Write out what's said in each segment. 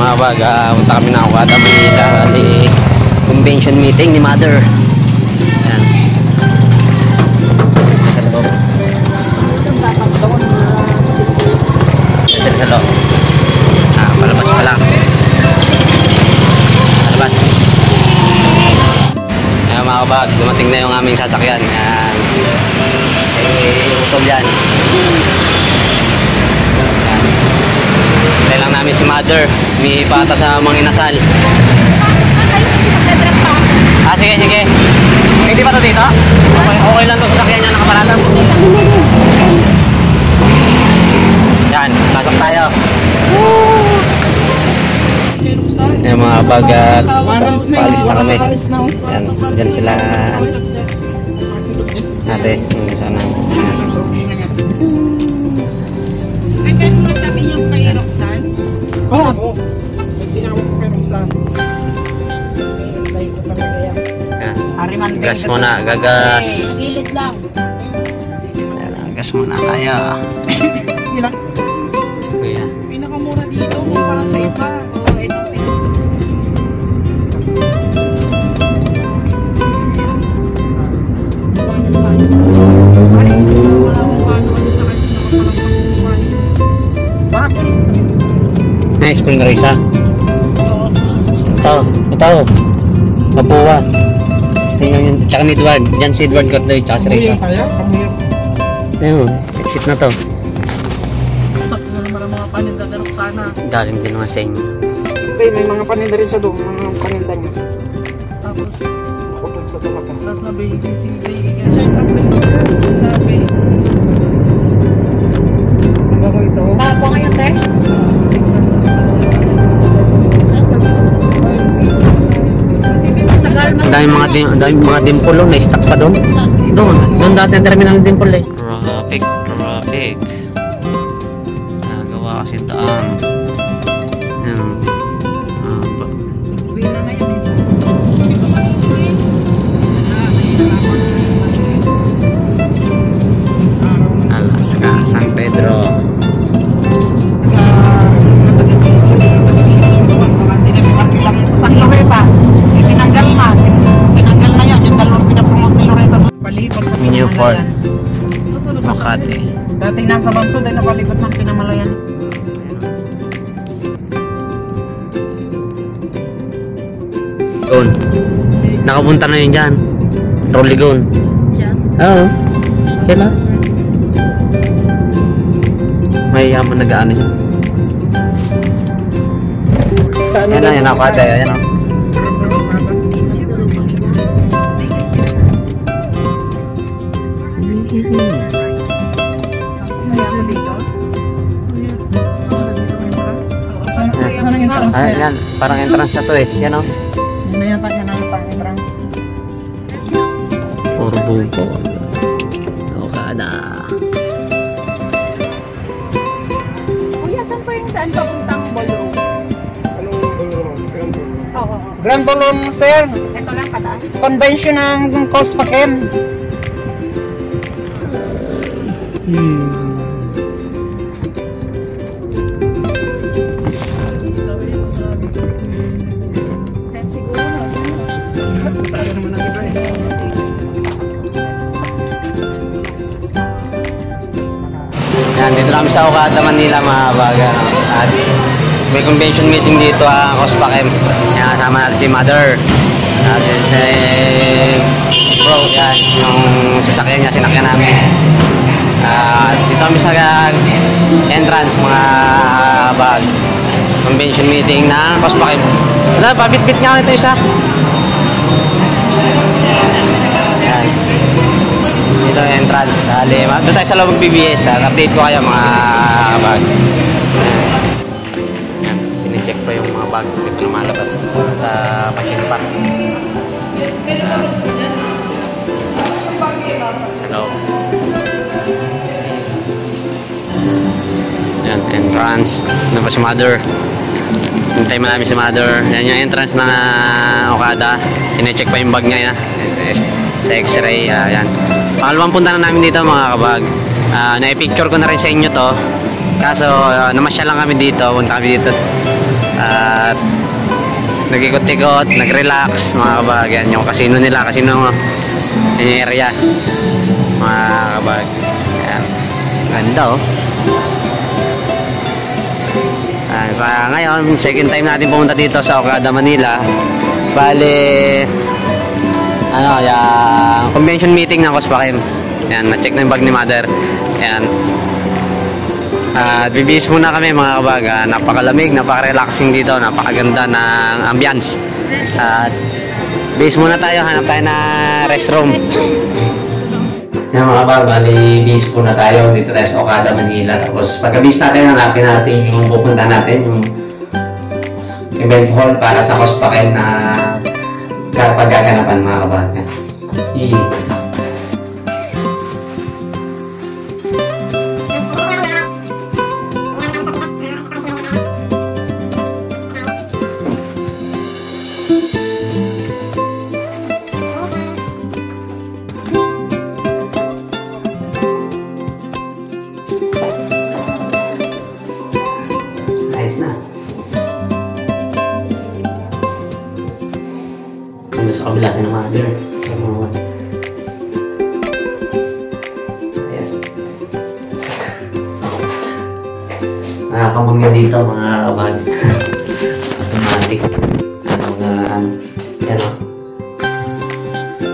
mga bag, punta kami na Okada, Manila. Convention meeting ni Mother. Yan. Hello. Hello. Palabas pa lang. Palabas. Ayan mga kabag, dumating na yung aming sasakyan. Ayan. Utol yan. Hintay lang namin si Mother. May pata sa mga inasal. Sige, sige. Hindi pa to dito? Okay lang to sa sakyan niya, nakaparada. Yan, pasok tayo. Yan mga kabag, paalis na kami. Yan, dyan sila. Ate, yung sana. Ay, ganun mo sabi niyang kay Roxanne? Oo. Tinawag ko kay Roxanne. Ko talaga yan. Gas muna, gagas. Gilid lang. Gas muna tayo. Ilan? Kuya. Pinakamura dito para sa iba. Ito Nice kung Marisa. Oo, Ito. Mapuwa. Tsaka ni Edward. Diyan si Edward Cordoy. Tsaka si Risa. Ayun. Exit na to. Mga paninda na Roxana. Galing din naman sa inyo. Okay, may mga paninda rin sa doon. Mga paninda niya. tapos Makutod sa tumak. sabi sabi Bago ito. Tapo ngayon, te? Dahil mga dimple na stock pa doon. Doon dati ang terminal ng dimple eh. Traffic. Nagawa kasi daan. Yan. Alaska, San Pedro. Newport, Makati. Dati nasa Bansod ay napalipat ng Pinamalayan. Doon. Nakapunta na yun dyan. Rolligon. Diyan? Oo. Sila. May yaman nag-ano yun. Yan na, yan ako ate. Yan o. Ay, yan. Parang entrance na to eh. Yan o. Yan na yata yan ang entrance. Puro buko. Okada. Kuya, saan po yung daan papuntang ballroom? Anong ballroom? Oo. Grand Ballroom, sir. Ito lang pataas. Convention ng Cospaken. Yan, dito kami sa Okada, Manila mga baga. No? At may convention meeting dito ang Cospakem. Yan, kasama natin si Mother. Natin si Bro, yan. Yung sasakyan niya, sinakyan namin. Dito kami sa entrance mga bag. Convention meeting ng Cospakem. Ano, pabit-bit nga ito isa. Yan. Ito yung entrance sa lima. Doon tayo sa loob ng BBS. Update ko kayo mga bag. Yan. Sine-check pa yung mga bag. Dito lumalabas sa machine park. Sa loob. Yan. Entrance. Ano pa si Mother? Hintay mo namin si Mother. Yan yung entrance ng Okada. Sine-check pa yung bag niya. Sa x-ray. Yan. Pangalawang punta na namin dito mga kabag. Na-picture ko na rin sa inyo to. Kaso namasyal lang kami dito. Punta kami dito At nag-ikot-ikot, nag-relax mga kabag. Yung casino nila, casino area mga kabag. Ayan. Ganda oh. Ngayon, second time natin pumunta dito sa Okada, Manila. Bale, yung convention meeting ng Cospakem. Yan, na-check na yung bag ni Mother. Yan. Bibihis muna kami mga kabag. Napakalamig, napaka-relaxing dito, napakaganda ng ambience. Bihis muna tayo, hanap tayo na restroom. Yan mga kabag, bali bihis muna tayo dito tayo sa Okada, Manila. Tapos pagka-bihis natin, hanapin natin yung pupunta natin, yung event hall para sa Cospakem na pagkaganapan mga kabag. Ayos na. Sa kabila ng Mother. Ayos. Nakakamangya dito mga kabag. Automatic. Yan o.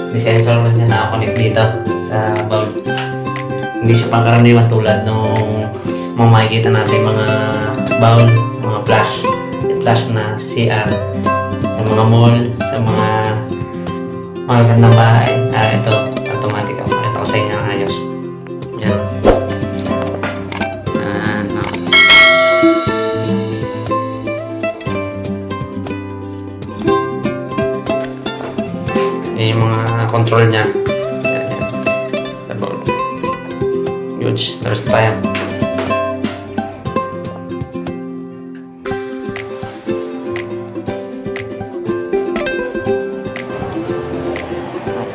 May sensor man siya nakakonect dito sa bowl. Hindi siya pangkaraniwan tulad nung makikita natin mga bowl, mga flash na CR sa mga mall, sa mga gandang bahay. Ito, automatic ako. Pakita ko sa inyo ang ayos. Yan. Yan yung mga control niya. Yan. Sa bowl. Huge. There's pa yan.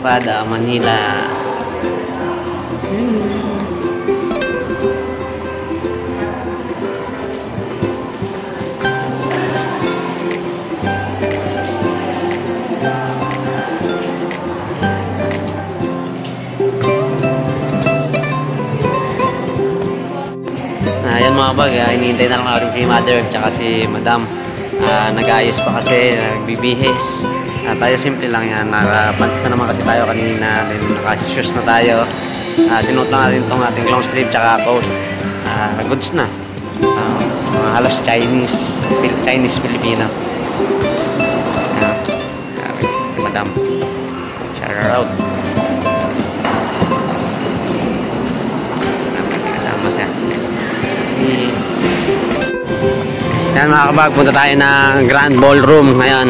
Okada, Manila. Ayan mga bag, hinihintay na lang natin si Mother tsaka si Madam. Nag-ayos pa kasi, nagbibihis. Tayo simple lang yan, naka-pants na naman kasi tayo kanina, naka-shoes na tayo. Sinuot na natin itong ating long sleeve tsaka coat. Goods na. Halos Chinese Filipino. Madam. Shout out. Kasama siya. Yan mga kabag, punta tayo ng Grand Ballroom ngayon.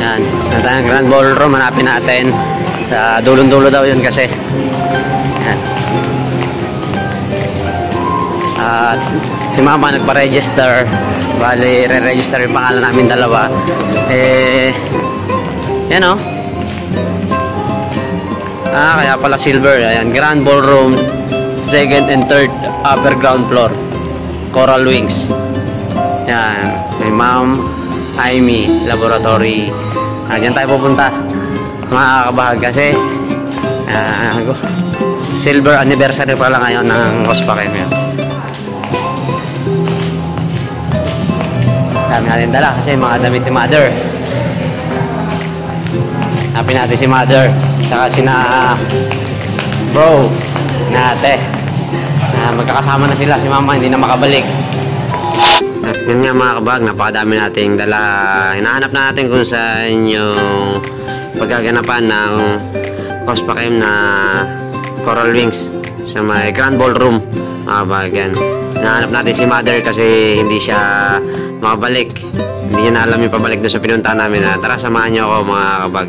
Yan, punta tayo ng Grand Ballroom, hanapin natin. Sa dulong-dulo daw yun kasi. Yan. At si Mama nagpa-register. Bali, re-register yung pangalan namin dalawa. Yan o. Kaya pala silver. Ayan, Grand Ballroom, second and third upper ground floor. Coral Wings. Yan. May Ma'am Amy Laboratory. Diyan tayo pupunta. Mga kabahag kasi silver anniversary pala ngayon ng Cospakem. Dami natin dala kasi mga damit ni Mother. Hanapin natin si Mother. Saka si bro na ate. Magkakasama na sila. Si Mama hindi na makabalik. At yun nga mga kabag, napakadami nating dala. Hinahanap natin kung saan yung paggaganapan ng Cospakem na Coral Wings sa may Grand Ballroom mga kabag. Yan. Hinahanap natin si Mother kasi hindi siya makabalik. Hindi niya na alam yung pabalik doon sa pinunta namin. Tara, samahan niyo ako mga kabag.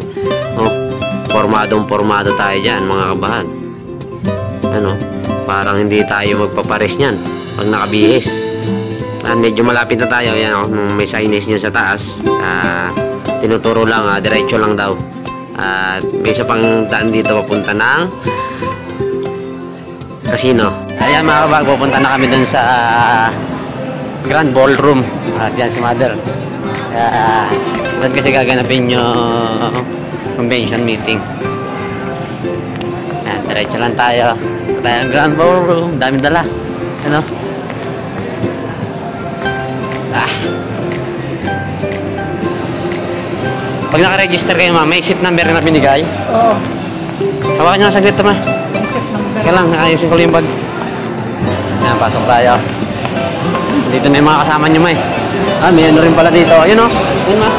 Pormadong-pormado tayo dyan mga kabahag. Ano? Parang hindi tayo magpapares niyan pag nakabihis. Medyo malapit na tayo. Yan, may signage niya sa taas. Tinuturo lang, diretso lang daw. At may isa pang daan dito papunta ng casino. Ayan mga kabag, pupunta na kami dun sa Grand Ballroom. At yan si Mother. Doon kasi gaganapin yung convention meeting. Yan, diretso lang tayo. Tayo ang Grand Ballroom. Daming dala. Ano? Pag naka-register kayo, ma, may seat number na binigay. Oo. Hawakan nyo saglit ito, ma. Exit number. Kaya lang, ayusin ko lang yung bag. Yan, pasok tayo. Dito na yung mga kasama nyo, ma, eh. May ano rin pala dito. Ayun, oh. Ayun, ma.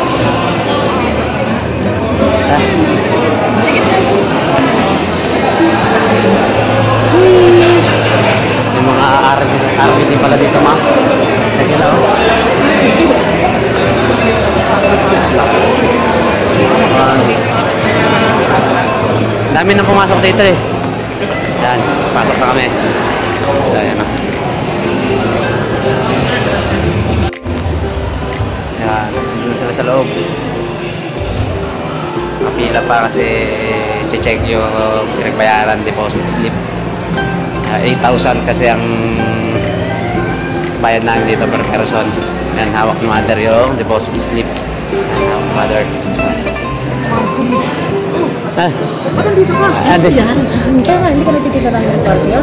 Yung mga RV din pala dito, ma. Kasi sila, oh. Dami na pumasok dito, eh. Yan, pasok na kami. Ayan, oh. Yan, dito sila sa loob. Kapila pa kasi si-check yung pinagbayaran deposit slip. 8,000 kasi ang bayad namin dito per person. Yan, hawak ni Mother yung deposit slip. Yan, hawak ni Mother. Ba't nandito ka? Ano yan? Hindi ka nagtitinda ng lugar siya?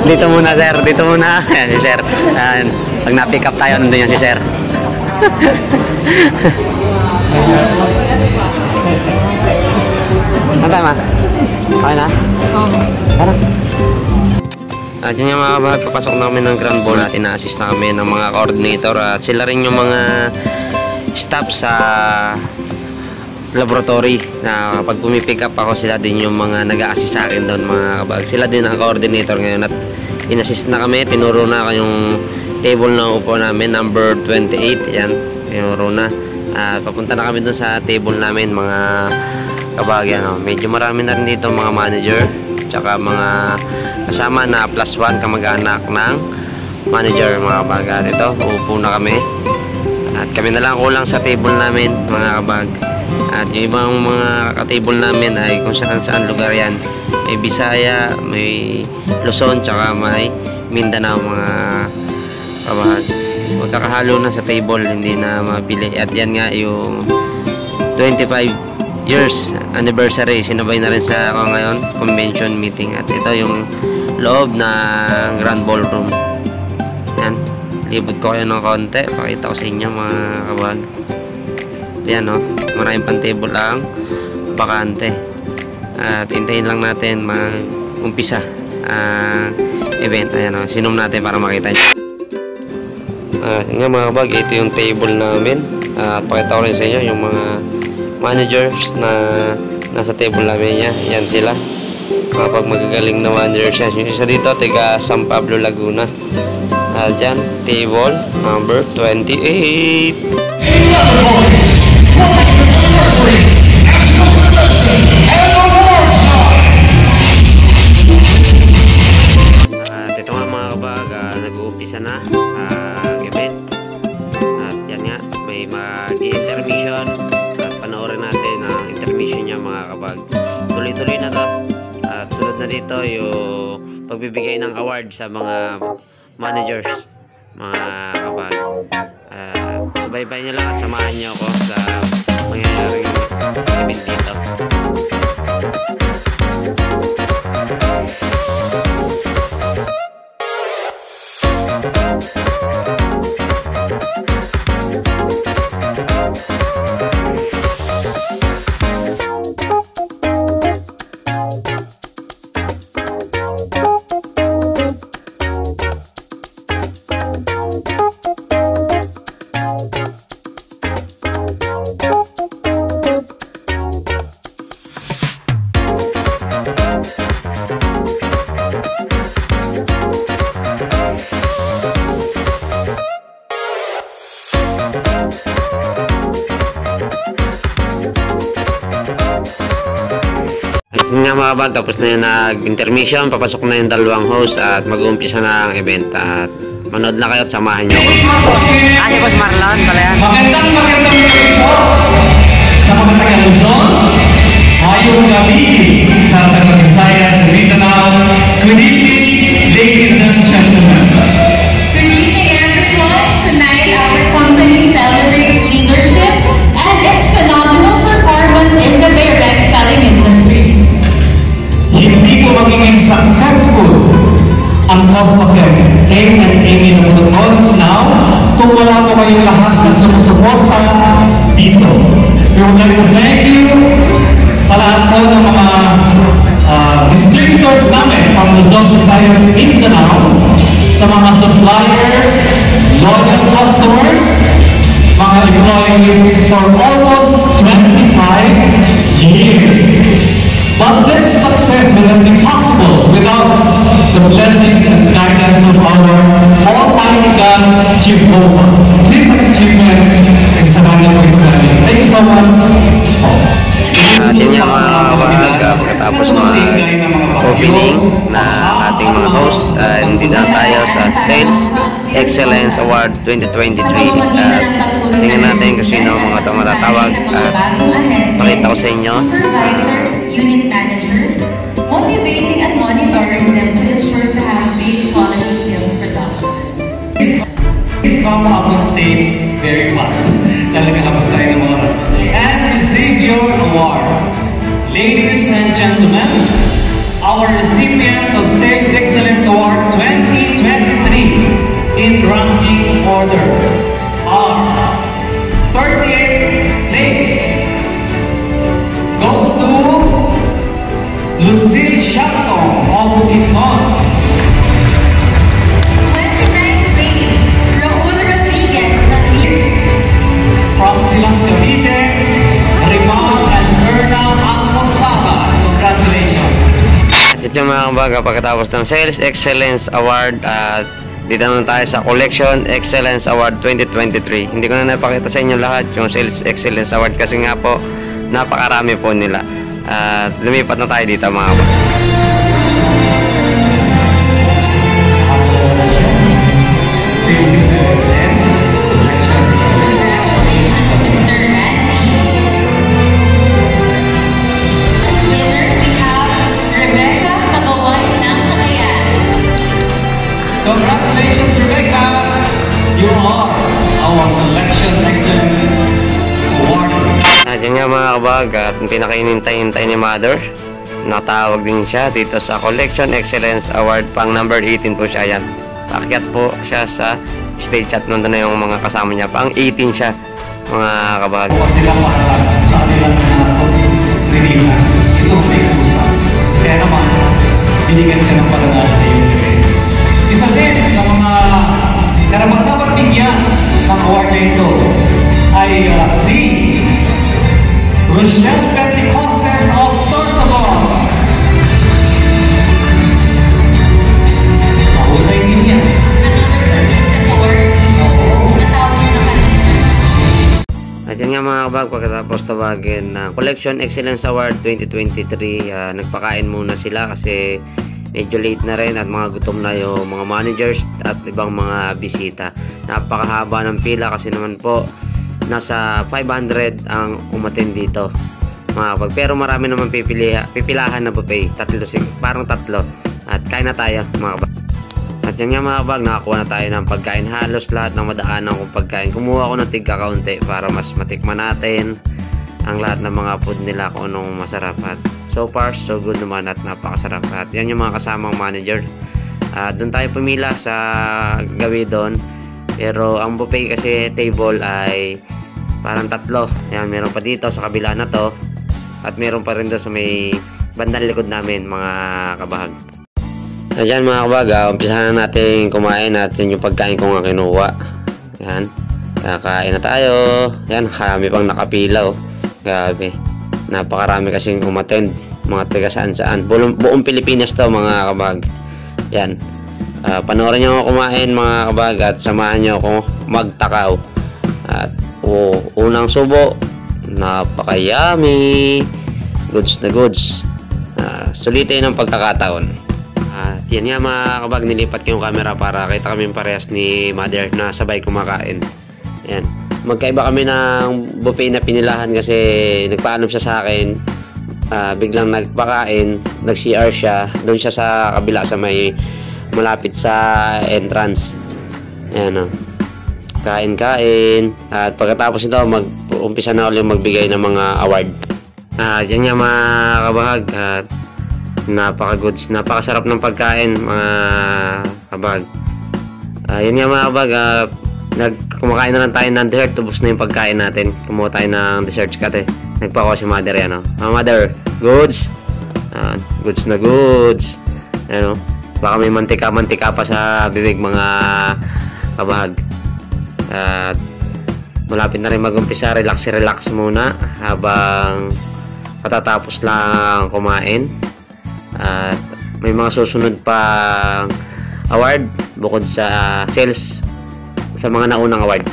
Dito muna, sir. Dito muna. Yan, si sir. Yan. Pag na-pick up tayo, nandun yan si sir. Ano tama? Okay na? Oo. Ano? At yun yung mga kabahag, papasok namin ng Grand Ball at ina-assist na kami ng mga coordinator at sila rin yung mga staff sa laboratory na pag pumipick up ako, sila din yung mga nag-a-assist sa akin doon, mga kabahag. Sila din ang coordinator ngayon at in-assist na kami, tinuro na yung table na upo namin, number 28, yan, tinuro na. At papunta na kami doon sa table namin, mga kabahag, yan, medyo marami na rin dito mga manager tsaka mga kasama na +1 kamag-anak ng manager, mga kabag. Ito, uupo na kami at kami na lang kulang sa table namin, mga kabag. At yung ibang mga ka-table namin ay kung saan lugar yan, may Bisaya, may Luzon, tsaka may Mindanao, mga kabag. Magkakahalo na sa table, hindi na mapili. At yan nga yung 25 years anniversary, sinabay na rin sa ako ngayon convention meeting. At ito yung loob ng Grand Ballroom. Yan, libot ko kayo ng konti, pakita ko sa inyo, mga kabag. Yan, oh, maraming pang table lang bakante at hintayin lang natin mag-umpisa ang event. Ayan, oh, sinom natin para makita nyo. Nga mga kabag, ito yung table namin at pakita ko rin sa inyo yung mga managers na nasa table namin niya. Yan sila, kapag magagaling na managers yan. Yung isa dito, taga San Pablo, Laguna. Dyan, table number 28. At ito nga mga kabag, nag-uumpisa na ang event. At yan nga, may mag-intermission. Panoorin natin ang intermission niya, mga kabag. Tuloy-tuloy na to. At sunod na dito yung pagbibigay ng award sa mga managers, mga kabag. Subaybay niyo lang at samahan niyo ako sa mangyayaring event dito. Yun nga mga kabag, tapos na yung nag-intermission, papasok na yung dalawang host at mag-uumpisa na ang event. At manood na kayo at samahan nyo ako. Si Boss Marlon pala yan. Magandang po sa mga taga-Luzon, ayong gabi sa taga-Visayas, Mindanao. Good evening, ladies and gentlemen. Good evening, everyone. sa mga suppliers, loyal customers, mga employees for almost 25 years. But this success would have been possible without the blessings and guidance of our Almighty God, Jehovah. This achievement is sa kanya po ito namin. Thank you so much. Yun yung mga pagkatapos opening na ating mga host, hindi na tayo sa Sales Excellence Award 2023. Tingnan natin kung sino mga ito matatawag at pakita ko sa inyo. Unit managers, motivating and monitoring them to ensure to have great quality sales production. Please come up on stage very fast. Talaga habang tayo ng mga oras. And receive your award. Ladies and gentlemen, our recipients of Sales Excellence Award 2023 in ranking order are 38th place goes to Lucille Shatong of Bukidnon. 29th place, Raul Rodriguez ng East. From Silang Cavite, Rimal and Erna Almosaba. Congratulations. At yung mga kabaga, pagkatapos ng Sales Excellence Award, dito naman tayo sa Collection Excellence Award 2023. Hindi ko na napakita sa inyo lahat yung Sales Excellence Award kasi nga po napakarami po nila. At lumipat na tayo dito mga kabaga. Sales Excellence and Collections. Congratulations, Mr. Randy. Winner, we have Rebecca Pagaway ng Cagayan. Congratulations, Rebecca. You are our Collection Excellence Award. At yun nga mga kabaga, at pinakainintay-hintay ni Mother, natawag din siya dito sa Collection Excellence Award, pang number 18 po siya yan. Paakyat po siya sa stage at nandun na yung mga kasama niya, pang 18 siya mga kabaga. Kung sila para sa kanilang trinilan, ito may kusa. Kaya naman, binigyan siya ng parangal na yung event. Isa din sa mga karapat-dapat bigyan ng award na ito ay si Rochelle Pentecostes of Sorsogon. Mahusay din yan. Another consistent awardee. Natawag na kanina. At yan nga mga kabag, pagkatapos tawagin ng Collection Excellence Award 2023, nagpakain muna sila kasi medyo late na rin at mga gutom na yung mga managers at ibang mga bisita. Napakahaba ng pila kasi naman po nasa 500 ang umattend dito mga kapag, pero marami naman pipilahan na buffet, parang tatlo, at kain na tayo mga kapag. At yan nga mga kapag, nakakuha na tayo ng pagkain, halos lahat ng madaanan kong pagkain. Kumuha ko ng tigka-kaunti para mas matikman natin ang lahat ng mga food nila kung anong masarap, at so far so good naman at napakasarap. At yan yung mga kasamang manager. Doon tayo pumila sa gawi doon, pero ang buffet kasi table ay parang tatlo. Yan, meron pa dito sa kabila na to, at meron pa rin doon sa may bandang likod namin mga kabahag. Ayan mga kabahag, umpisahan na natin kumain at yun yung pagkain ko nga kinuha. Yan, kain na tayo. Yan, kami pang nakapila, oh. Grabe, napakarami kasing umattend, mga taga saan-saan. Buong Pilipinas to mga kabahag. Yan, panoorin nyo ako kumain mga kabahag at samahan nyo ako magtakaw. At unang subo, napaka-yummy, goods na goods. Sulitin ang pagkakataon. At yan nga mga kabag, nilipat ko yung camera para kita kami parehas ni Mother na sabay kumakain. Yan, magkaiba kami ng buffet na pinilahan kasi nagpaalam siya sa akin, biglang nagpakain, nag-CR siya, doon siya sa kabila sa may malapit sa entrance. Ayan, kain-kain, at pagkatapos ito mag-umpisa na ulit magbigay ng mga award. Yan nga mga kabahag, at napaka-goods, napakasarap ng pagkain mga kabahag. Yan nga mga kabahag, kumakain na lang tayo ng dessert, tubos na yung pagkain natin. Kumuha tayo ng dessert kate. Nagpako si Mother yan, no? Mother, goods. Goods na goods. Ano? baka may mantika-mantika pa sa bibig mga kabahag. At malapit na rin mag-umpisa, relax muna habang patatapos lang kumain. At may mga susunod pa award bukod sa sales sa mga naunang award.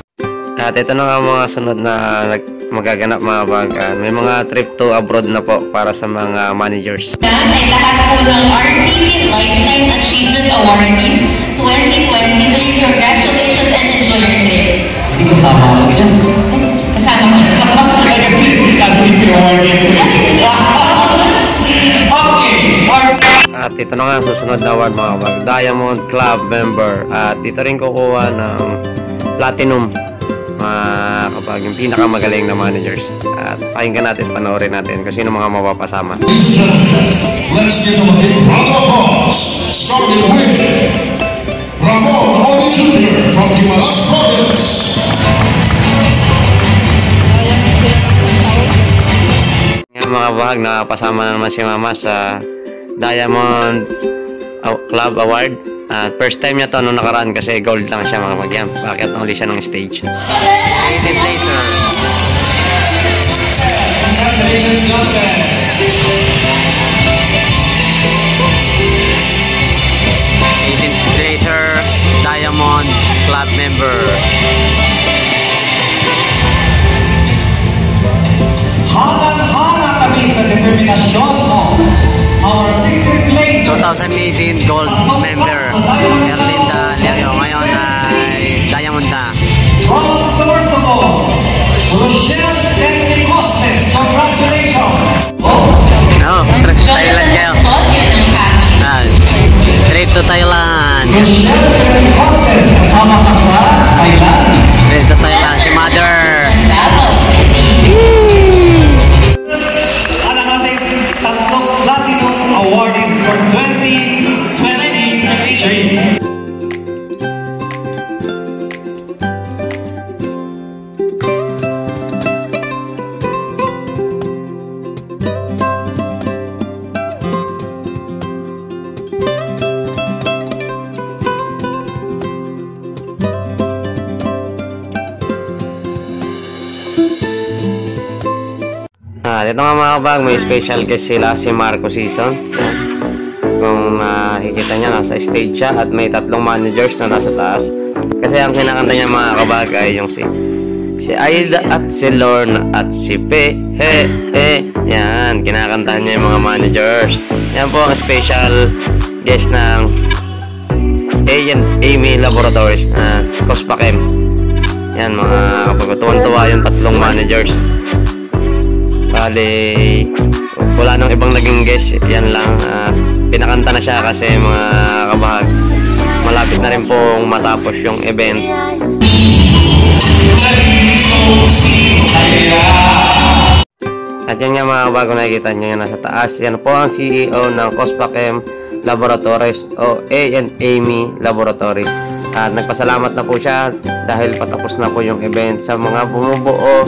At ito na nga mga sunod na magaganap mga bag. May mga trip to abroad na po para sa mga managers. Ay lahat po ng RCP Lifetime Achievement Awardees 2020. Congratulations and enjoy your trip. Hindi kasama ko dyan. Kasama mo siya. Kasi RCP awardee. Okay. At ito na nga susunod na award mga bag. Diamond Club member. At dito rin kukuha ng Platinum kapag yung pinakamagaling na managers. At pakinggan natin, panoorin natin kung sino mga mapapasama. Let's give them a big round of applause. Starting with Ramon Odi Jr. from Guimaras Province. Ngayon mga bahag, nakapasama na naman si Mama sa Diamond Club Award. At first time niya to nung nakaraan kasi gold lang siya mga magyam. Bakit uli siya ng stage? 18 placer. Congratulations, Jonathan. 18 placer, Diamond Club member. Hangang-hanga kami sa determinasyon mo. Our 16th place 2018 gold member Erlinda Lerio, ngayon ay Diamond na. from Sorsogon, Rochelle Henry Costes. Congratulations! Oh, Thailand kayo. Trip to Thailand. Rochelle Henry Costes, kasama ka sa Thailand. Trip to Thailand, si Mother. Davao City. Ang ating tatlong Platinum Awardees for 2023. Dito nga mga kabag, may special guest sila, si Marco Season. Kung makikita niya, nasa stage siya at may tatlong managers na nasa taas. Kasi ang kinakanta niya mga kabag ay yung si Aida at si Lorna at si Pe. Yan, kinakantahan niya yung mga managers. Yan po ang special guest ng Amy Laboratories na Cospakem. Yan mga kapag tuwan-tuwa yung tatlong managers. Bali, wala nang ibang naging guest, yan lang. Pinakanta na siya kasi mga kabahag, malapit na rin pong matapos yung event. At yan nga mga bago nakikita nyo yan nasa taas. Yan po ang CEO ng Cospakem Laboratories o Amy Laboratories. At nagpasalamat na po siya dahil patapos na po yung event sa mga bumubuo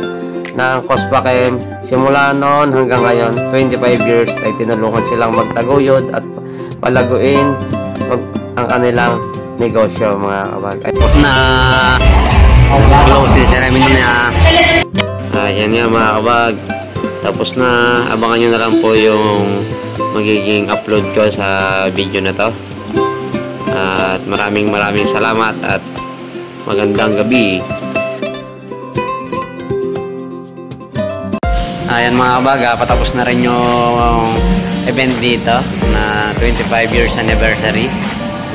ng Cospakem. Simula noon hanggang ngayon, 25 years ay tinulungan silang magtaguyod at palaguin ang kanilang negosyo mga kabag. Tapos na close ceremony niya. Yan nga mga kabag. Tapos na, abangan nyo na lang po yung magiging upload ko sa video na to. At maraming salamat at magandang gabi. Ayan mga kabaga, patapos na rin yung event dito na 25 years anniversary.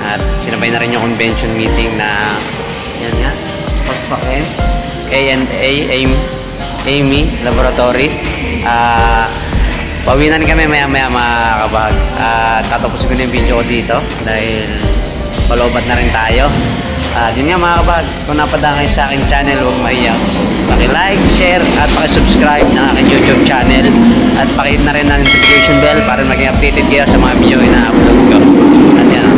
At sinabay na rin yung convention meeting na yan nga, Cospakem Amy Laboratory. Pawinan kami maya mga kabag. Tatapusin ko na yung video ko dito dahil palobat na rin tayo. Yun nga mga kabag, kung napadaan kayo sa aking channel, huwag maiyak. Paki-like, share, at paki-subscribe ng aking YouTube channel. At paki-hit na rin ng notification bell para maging updated kayo sa mga video na upload ko. At yan,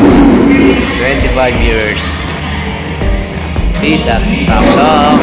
25 years. Peace out. Thumbs up.